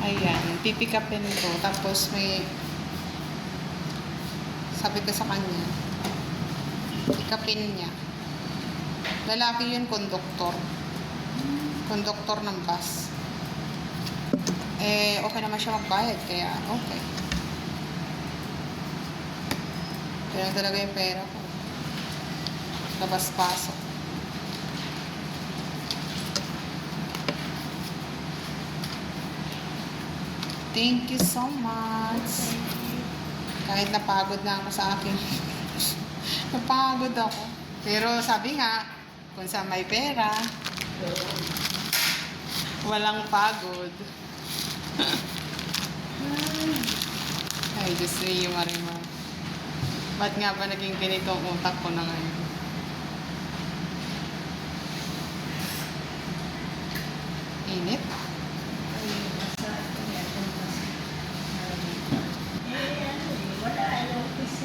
Ayan, pipikapin ko. Tapos may, sabi ko sa kanya, pikapin niya. Lalaki yun, konduktor. Konduktor ng bus. Eh, okay naman siya magbayad, kaya okay. Kaya talaga yung pera ko. Labas-pasok. Thank you so much. Kahit napagod na ako sa akin. Napagod ako. Pero sabi nga, kung sa may pera, walang pagod. Ay, Diyos niyo, Marimar. Ba't nga ba naging ganito ang utak ko na ngayon? Init.